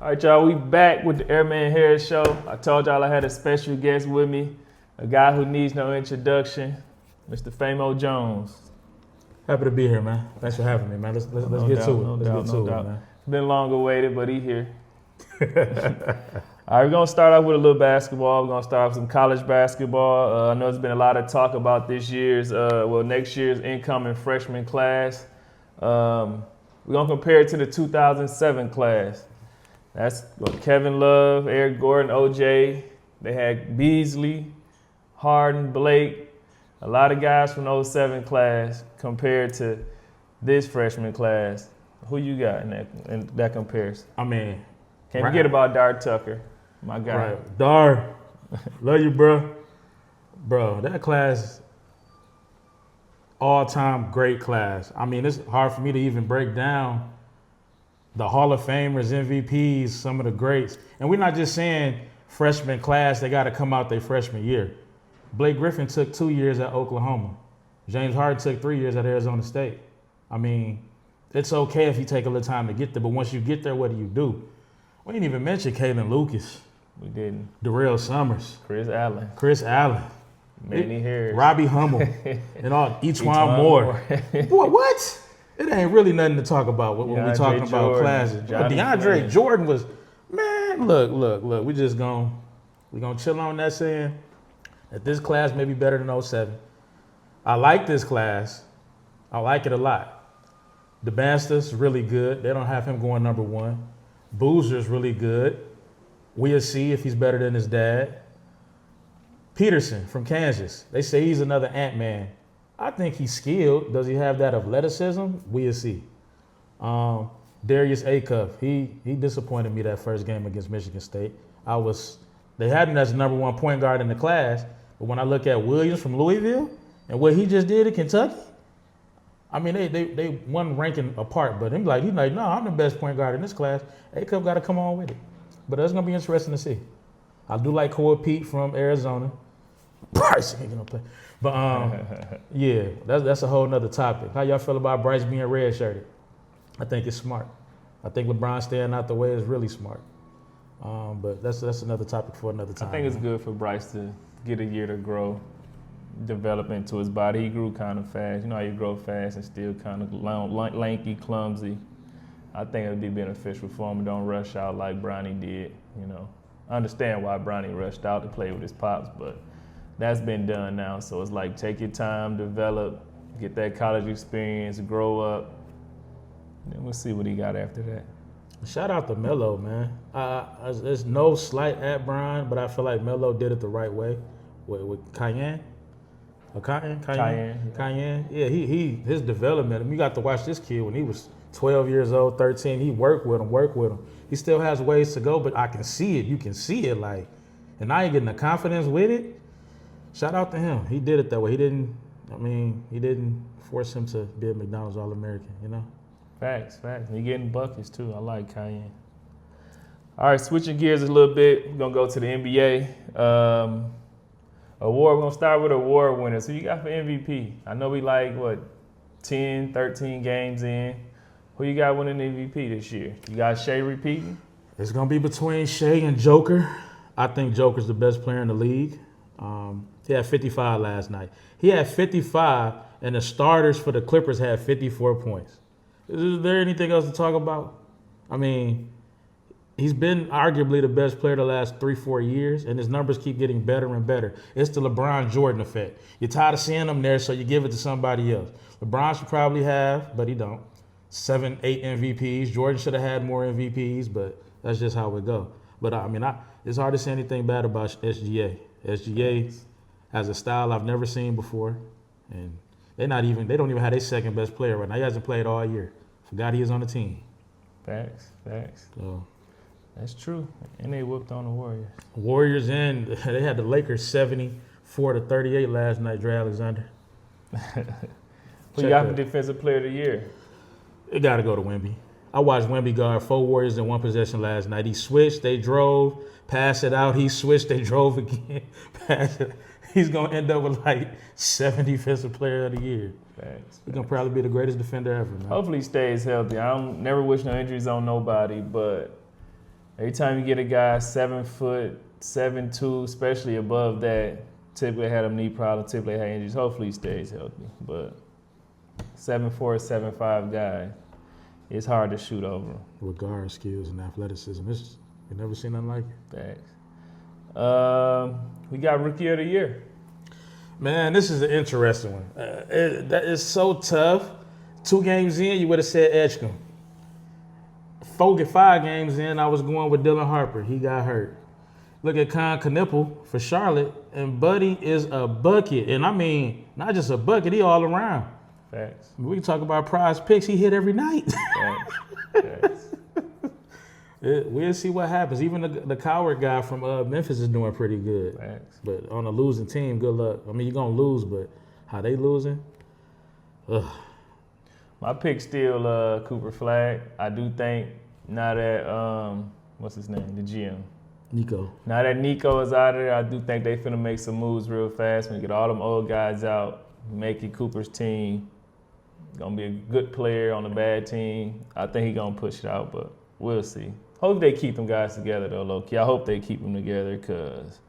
All right, y'all, we back with the Airman Harris Show. I told y'all I had a special guest with me, a guy who needs no introduction, Mr. Famo Jones. Happy to be here, man. Thanks for having me, man. Let's get to it. Let's get to it, man. It's been long awaited, but he here. All right, we're going to start off with a little basketball. We're going to start off with some college basketball. I know there's been a lot of talk about next year's incoming freshman class. We're going to compare it to the 2007 class. That's Kevin Love, Eric Gordon, OJ. They had Beasley, Harden, Blake, a lot of guys from the 07 class compared to this freshman class. Who you got in that comparison? I mean, can't forget about Dar Tucker, my guy. Right. Dar, love you, bro. Bro, that class, all-time great class. I mean, it's hard for me to even break down the Hall of Famers, MVPs, some of the greats. And we're not just saying freshman class, they got to come out their freshman year. Blake Griffin took 2 years at Oklahoma. James Harden took 3 years at Arizona State. I mean, it's okay if you take a little time to get there, but once you get there, what do? We didn't even mention Kalen Lucas. We didn't. Darrell Summers. Chris Allen. Manny Harris. Robbie Hummel. And E'Twaun Moore. Boy, what? It ain't really nothing to talk about when we're talking about classes. DeAndre Jordan was, man, look. We just gonna chill on that saying that this class may be better than 07. I like this class. I like it a lot. DeBasta's really good. They don't have him going number one. Boozer's really good. We'll see if he's better than his dad. Peterson from Kansas. They say he's another Ant-Man. I think he's skilled. Does he have that athleticism? We'll see. Darius Acuff, he disappointed me that first game against Michigan State. They had him as the number one point guard in the class, but when I look at Williams from Louisville and what he just did at Kentucky, I mean, they one ranking apart, but he's like, no, I'm the best point guard in this class. Acuff got to come on with it. But that's going to be interesting to see. I do like Cole Pete from Arizona. Bryce ain't going to play. But, yeah, that's a whole nother topic. How y'all feel about Bryce being red-shirted? I think it's smart. I think LeBron staying out the way is really smart. But that's another topic for another time. I think it's good for Bryce to get a year to grow, develop into his body. He grew kind of fast. You know how you grow fast and still kind of lanky, clumsy. I think it would be beneficial for him. Don't rush out like Bronny did, you know. I understand why Bronny rushed out to play with his pops, but that's been done now. So it's like take your time, develop, get that college experience, grow up. Then we'll see what he got after that. Shout out to Melo, man. There's no slight at Brian, but I feel like Melo did it the right way with Cayenne. Cayenne. Yeah, his development. I mean, you got to watch this kid when he was 12 years old, 13. He worked with him. He still has ways to go, but I can see it. You can see it, like, and now you're getting the confidence with it. Shout out to him. He did it that way. He didn't force him to be a McDonald's All-American, you know? Facts. And he getting buckets, too. I like Cayenne. All right, switching gears a little bit. We're going to go to the NBA. Award. We're going to start with award winners. Who you got for MVP? I know we 10, 13 games in. Who you got winning MVP this year? You got Shea repeating? It's going to be between Shea and Joker. I think Joker's the best player in the league. He had 55 last night. He had 55, and the starters for the Clippers had 54 points. Is there anything else to talk about? I mean, he's been arguably the best player the last 3-4 years, and his numbers keep getting better and better. It's the LeBron Jordan effect. You're tired of seeing him there, so you give it to somebody else. LeBron should probably have, but he don't, 7, 8 MVPs. Jordan should have had more MVPs, but that's just how it go. But I mean, it's hard to say anything bad about SGA. SGA has a style I've never seen before, and they don't even have their second best player right now. He hasn't played all year. Forgot he is on the team. Facts. So that's true. And they whooped on the Warriors. Warriors they had the Lakers 74-38 last night, Dre Alexander. Who you got for Defensive Player of the Year? It got to go to Wemby. I watched Wemby guard 4 Warriors in one possession last night. He switched, they drove, passed it out. He switched, they drove again, passed it. He's going to end up with 7 Defensive Player of the Year. Facts. He's going to probably be the greatest defender ever, man. Hopefully he stays healthy. I don't never wish no injuries on nobody, but Every time you get a guy 7 foot, 7'2", especially above that, typically had a knee problem, typically had injuries. Hopefully he stays healthy. But 7'4", 7'5" guy, it's hard to shoot over. With guard skills and athleticism, you never seen nothing like it. Thanks. We got Rookie of the Year. Man, this is an interesting one. That is so tough. 2 games in, you would have said Edgecombe. 5 games in, I was going with Dylan Harper. He got hurt. Look at Con Knipple for Charlotte, and Buddy is a bucket. And I mean, not just a bucket, he all around. Thanks. We can talk about prize picks. He hit every night. Thanks. We'll see what happens. Even the coward guy from Memphis is doing pretty good. Thanks. But on a losing team, good luck. I mean, you're going to lose, but how they losing? Ugh. My pick still Cooper Flagg. I do think now that, what's his name, the GM? Nico. Now that Nico is out of there, I do think they finna make some moves real fast. When get all them old guys out, making Cooper's team. Gonna be a good player on a bad team. I think he gonna push it out, but we'll see. Hope they keep them guys together though, low-key. I hope they keep them together because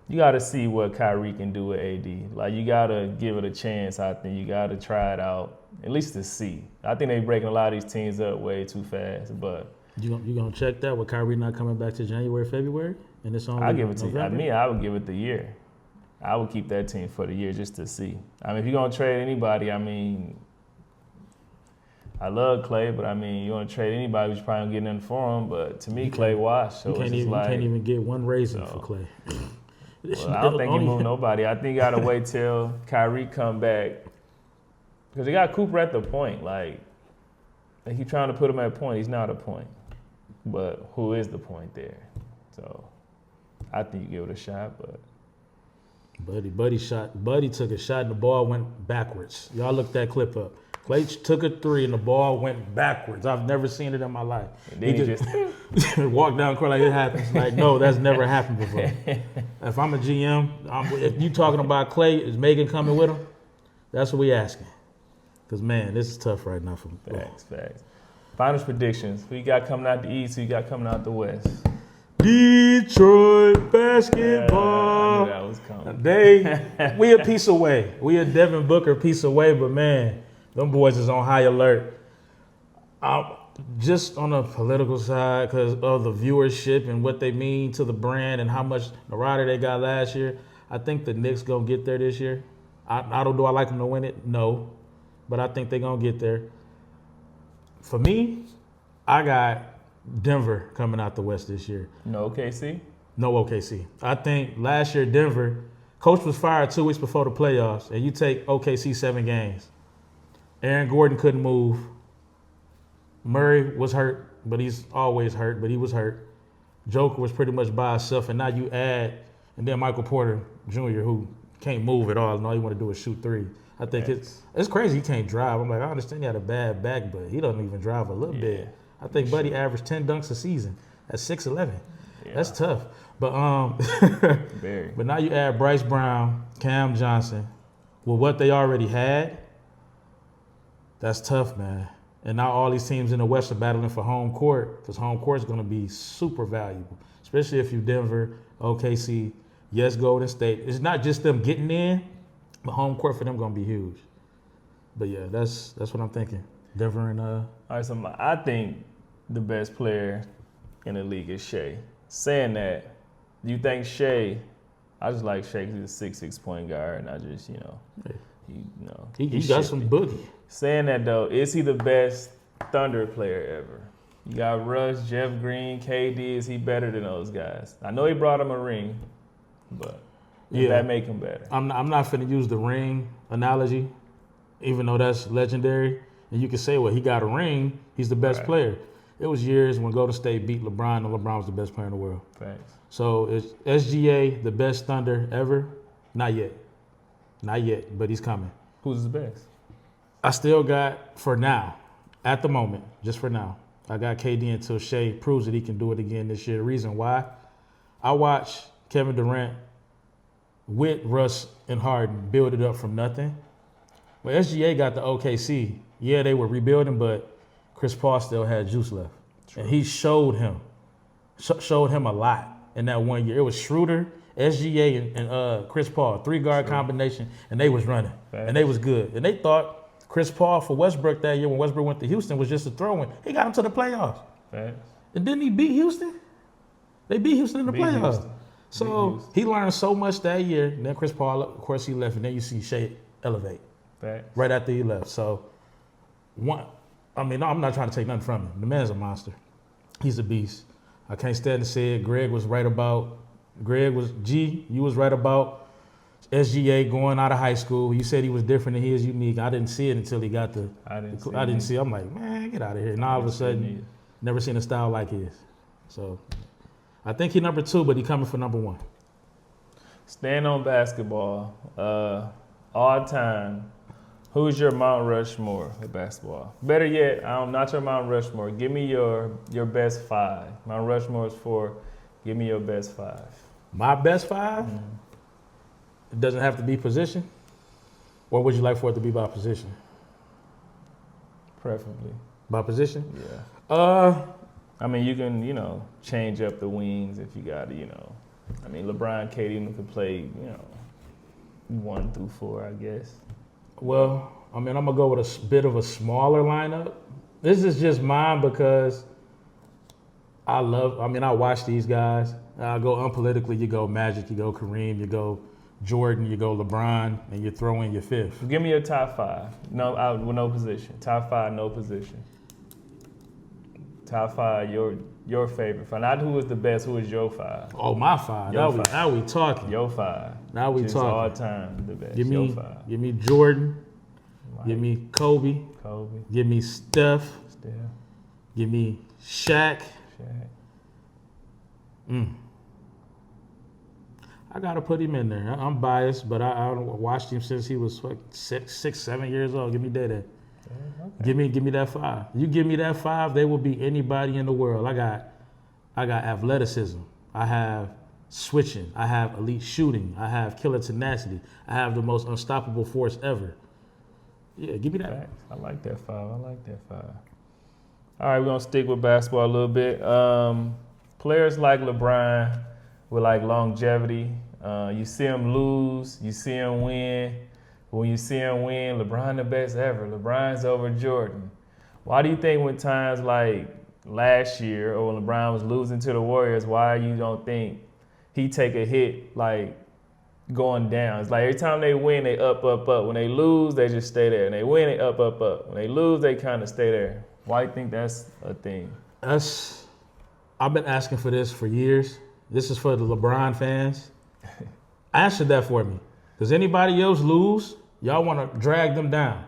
you got to see what Kyrie can do with AD. Like, you got to give it a chance, I think. You got to try it out, at least to see. I think they're breaking a lot of these teams up way too fast, but. You gonna check that with Kyrie not coming back to January, February? And it's only I'll give it to November? you. I would give it the year. I would keep that team for the year just to see. I mean, if you're going to trade anybody, I mean, I love Clay, but I mean, you want to trade anybody, you probably don't get nothing for him. But to me, Clay washed. So you can't even get one raisin for Clay. Well, I don't think you move nobody. I think you got to wait till Kyrie come back. Because they got Cooper at the point. Like, they keep trying to put him at a point. He's not a point. But who is the point there? So I think you give it a shot, but. Buddy took a shot and the ball went backwards. Y'all look that clip up. Clay took a 3 and the ball went backwards. I've never seen it in my life. And then he just walked down the court like it happens. Like, no, that's never happened before. If I'm a GM, if you talking about Clay, is Megan coming with him? That's what we asking. Because, man, this is tough right now for me. Facts. Finals predictions. Who you got coming out the East? Who you got coming out the West? Detroit basketball. I knew that was coming. We a piece away. We a Devin Booker piece away, but, man, them boys is on high alert. Just on the political side, because of the viewership and what they mean to the brand and how much notoriety they got last year, I think the Knicks going to get there this year. Do I like them to win it? No. But I think they're going to get there. For me, I got Denver coming out the West this year. No OKC? No OKC. I think last year Denver, coach was fired 2 weeks before the playoffs, and you take OKC 7 games. Aaron Gordon couldn't move. Murray was hurt, but he's always hurt, but he was hurt. Joker was pretty much by himself, and now you add, and then Michael Porter Jr., who can't move at all, and all he want to do is shoot 3. I think it's crazy he can't drive. I'm like, I understand he had a bad back, but he doesn't even drive a little bit. I think Buddy averaged 10 dunks a season at 6'11". Yeah. That's tough. But but now you add Bryce Brown, Cam Johnson, with what they already had. That's tough, man. And now all these teams in the West are battling for home court because home court is going to be super valuable, especially if you're Denver, OKC, yes, Golden State. It's not just them getting in, but home court for them going to be huge. But, yeah, that's what I'm thinking. Denver and All right, so I think the best player in the league is Shea. Saying that, do you think Shea? I just like Shea because he's a 6'6" point guard, and I just, he got some boogie. Saying that though, is he the best Thunder player ever? You got Russ, Jeff Green, KD. Is he better than those guys? I know he brought him a ring, but does that make him better? I'm not finna use the ring analogy, even though that's legendary. And you can say, well, he got a ring, he's the best player. It was years when Golden State beat LeBron, and LeBron was the best player in the world. Thanks. So is SGA the best Thunder ever? Not yet, but he's coming. Who's the best? I still got, for now, at the moment, just for now, I got KD until Shea proves that he can do it again this year. The reason why, I watched Kevin Durant with Russ and Harden build it up from nothing. When SGA got the OKC, they were rebuilding, but Chris Paul still had juice left. True. And he showed him showed him a lot in that 1 year. It was Schroeder, SGA, and Chris Paul, 3-guard combination, and they was running. And they was good. And they thought Chris Paul for Westbrook that year when Westbrook went to Houston was just a throw-in. He got him to the playoffs. And didn't he beat Houston? They beat Houston in the playoffs. So he learned so much that year. And then Chris Paul, of course, he left. And then you see Shea elevate right after he left. So, I'm not trying to take nothing from him. The man's a monster. He's a beast. I can't stand to say it. You was right about SGA going out of high school. You said he was different and he is unique. I didn't see it until he got the. I didn't see it. I'm like, man, get out of here. And all of a sudden, never seen a style like his. So, I think he number 2, but he coming for number 1. Staying on basketball, all time. Who's your Mount Rushmore of basketball? Better yet, not your Mount Rushmore. Give me your best 5. Mount Rushmore is 4. Give me your best 5. My best 5? Mm-hmm. It doesn't have to be position? Or would you like for it to be by position? Preferably. By position? Yeah. You can, change up the wings if you got to, LeBron, KD can play, 1 through 4, I guess. Well, I'm going to go with a bit of a smaller lineup. This is just mine because I watch these guys. I go unpolitically. You go Magic, you go Kareem, you go Jordan, you go LeBron, and you throw in your 5th. Give me your top 5. No, with no position. Top 5, no position. Top 5, your favorite 5. Not who is the best, who is your 5. Oh, my 5. Now we talking. Your 5. Now we just talking. All time the best. Give your 5. Give me Jordan. Right. Give me Kobe. Give me Steph. Give me Shaq. I gotta put him in there. I'm biased, but I watched him since he was 6, 7 years old. Give me that. Okay. Give me that 5. You give me that 5, they will beat anybody in the world. I got athleticism. I have switching. I have elite shooting. I have killer tenacity. I have the most unstoppable force ever. Yeah, give me that. I like that 5. All right, we're gonna stick with basketball a little bit. Players like LeBron with like longevity. You see him lose, you see him win. When you see him win, LeBron the best ever. LeBron's over Jordan. Why do you think when times like last year or when LeBron was losing to the Warriors, why you don't think he take a hit like going down? It's like every time they win, they up. When they lose, they just stay there. And they win, they up. When they lose, they kind of stay there. Why do you think that's a thing? I've been asking for this for years. This is for the LeBron fans. Answer that for me. Does anybody else lose? Y'all want to drag them down.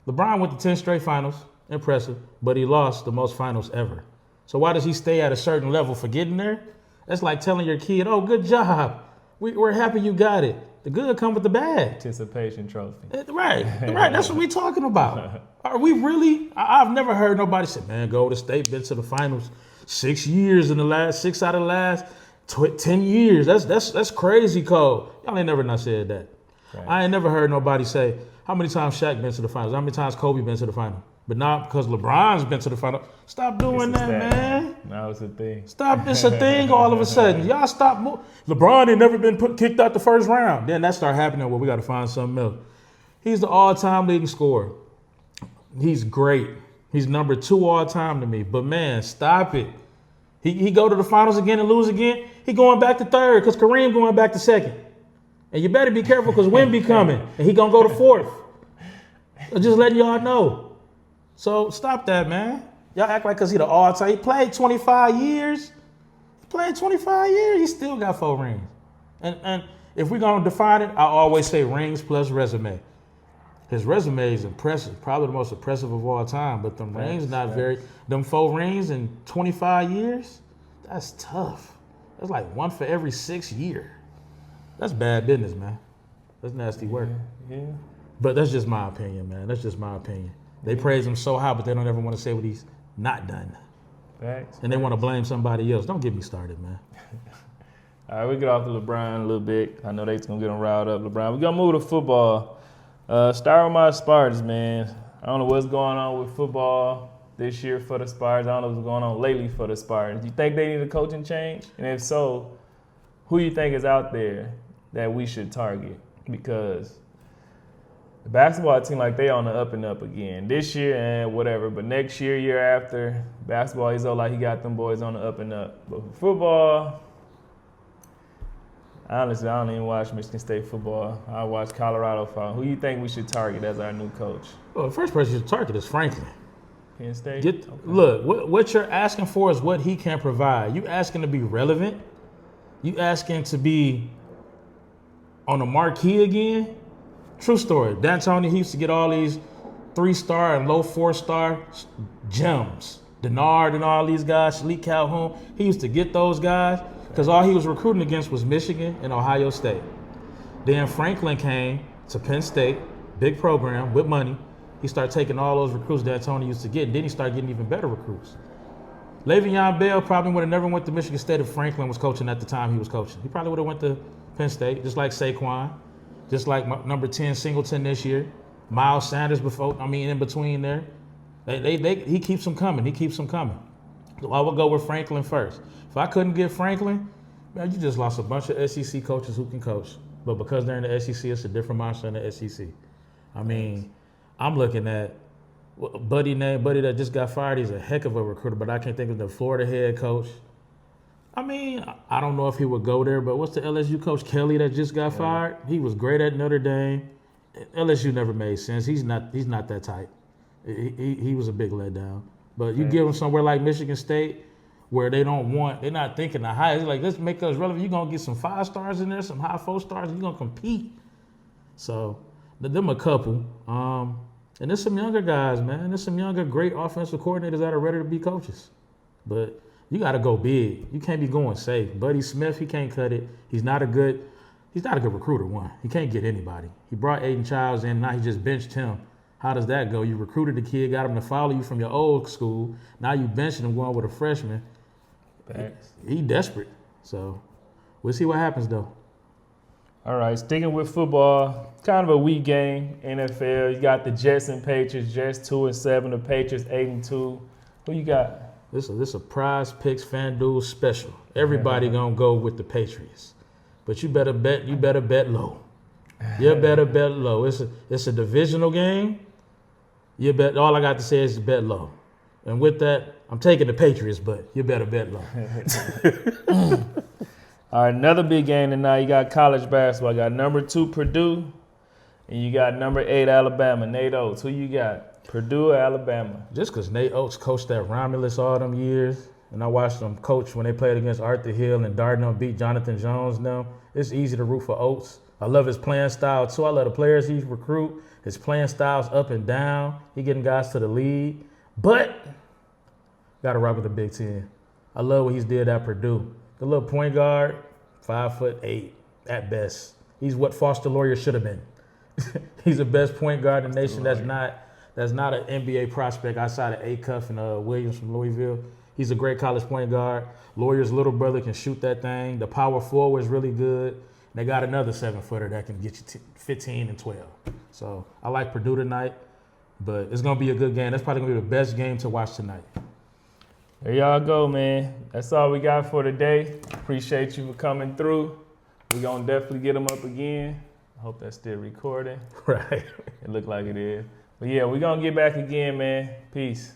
LeBron went to 10 straight finals. Impressive. But he lost the most finals ever. So why does he stay at a certain level for getting there? That's like telling your kid, oh, good job. We're happy you got it. The good come with the bad. Participation trophy. Right. That's what we're talking about. Are we really? I've never heard nobody say, man, Golden State been to the finals 6 years in the last 6 out of the last 10 years. That's crazy, Cole. Y'all ain't never not said that. Right. I ain't never heard nobody say, how many times Shaq been to the finals? How many times Kobe been to the final? But not because LeBron's been to the final. Stop doing that, man. Now it's a thing. Stop. It's a thing all of a sudden. Y'all stop. LeBron ain't never been kicked out the first round. Then that start happening. Well, we got to find something else. He's the all-time leading scorer. He's great. He's number 2 all-time to me. But, man, stop it. He go to the finals again and lose again. He going back to 3rd because Kareem going back to 2nd. And you better be careful because Wemby coming. And he going to go to 4th. I'm just letting y'all know. So stop that, man. Y'all act like because he the all-time. He played 25 years. He still got 4 rings. And if we're going to define it, I always say rings plus resume. His resume is impressive, probably the most impressive of all time. But them rings, them 4 rings in 25 years, that's tough. That's like 1 for every 6 years. That's bad business, man. That's nasty work. Yeah. But that's just my opinion, man. That's just my opinion. They praise him so high, but they don't ever want to say what he's not done. Facts. And they want to blame somebody else. Don't get me started, man. All right, we get off to LeBron a little bit. I know they're going to get him riled up, LeBron. We're going to move to football. Start with my Spartans, man. I don't know what's going on with football this year for the Spartans? I don't know what's going on lately for the Spartans. Do you think they need a coaching change? And if so, who you think is out there that we should target? Because the basketball team, like, they on the up and up again this year and whatever. But next year, year after, basketball, he's all like he got them boys on the up and up. But for football, honestly, I don't even watch Michigan State football. I watch Colorado football. Who you think we should target as our new coach? Well, the first person you should target is Franklin. Penn State? Okay. Look, what you're asking for is what he can provide. You asking to be relevant. You asking to be on the marquee again. True story. D'Antoni, he used to get all these 3-star and low 4-star gems. Denard and all these guys, Shalik Calhoun. He used to get those guys because all he was recruiting against was Michigan and Ohio State. Then Franklin came to Penn State, big program with money. He started taking all those recruits D'Antoni used to get, and then he started getting even better recruits. Le'Veon Bell probably would have never went to Michigan State if Franklin was coaching at the time he was coaching. He probably would have went to Penn State, just like Saquon. Just like number 10 Singleton this year, Miles Sanders in between there. He keeps them coming. He keeps them coming. So I would go with Franklin first. If I couldn't get Franklin, man, you just lost a bunch of SEC coaches who can coach. But because they're in the SEC, it's a different monster in the SEC. I mean, I'm looking at Buddy that just got fired. He's a heck of a recruiter, but I can't think of the Florida head coach. I mean, I don't know if he would go there, but what's the LSU coach, Kelly, that just got fired? He was great at Notre Dame. LSU never made sense. He's not that type. He was a big letdown. But you give him somewhere like Michigan State where they're not thinking the highest. Like, let's make us relevant. You're going to get some 5 stars in there, some high 4 stars, and you're going to compete. So, them a couple. And there's some younger guys, man. There's some younger, great offensive coordinators that are ready to be coaches. But you got to go big. You can't be going safe. Buddy Smith, he can't cut it. He's not a good recruiter, one. He can't get anybody. He brought Aiden Childs in, now he just benched him. How does that go? You recruited the kid, got him to follow you from your old school. Now you benching him going with a freshman. He desperate. So we'll see what happens, though. All right, sticking with football, kind of a weak game, NFL. You got the Jets and Patriots. Jets 2-7, the Patriots 8-2. Who you got? This a Prize Picks FanDuel special. Everybody gonna go with the Patriots, but you better bet low. You better bet low. It's a divisional game. You bet. All I got to say is bet low, and with that, I'm taking the Patriots, but you better bet low. All right, another big game tonight. You got college basketball. You got number 2 Purdue, and you got number 8 Alabama. Nate Oates. Who you got? Purdue or Alabama? Just because Nate Oates coached at Romulus all them years, and I watched them coach when they played against Arthur Hill and Darden beat Jonathan Jones now, it's easy to root for Oates. I love his playing style, too. I love the players he recruit. His playing style's up and down. He getting guys to the league. But got to rock with the Big Ten. I love what he's did at Purdue. The little point guard, 5'8" at best. He's what Foster Loyer should have been. He's the best point guard in the nation that's not an NBA prospect outside of Acuff and Williams from Louisville. He's a great college point guard. Lawyer's little brother can shoot that thing. The power forward is really good. They got another 7-footer that can get you 15 and 12. So I like Purdue tonight, but it's going to be a good game. That's probably going to be the best game to watch tonight. There y'all go, man. That's all we got for today. Appreciate you for coming through. We're going to definitely get them up again. I hope that's still recording. Right. It looked like it is. But yeah, we're going to get back again, man. Peace.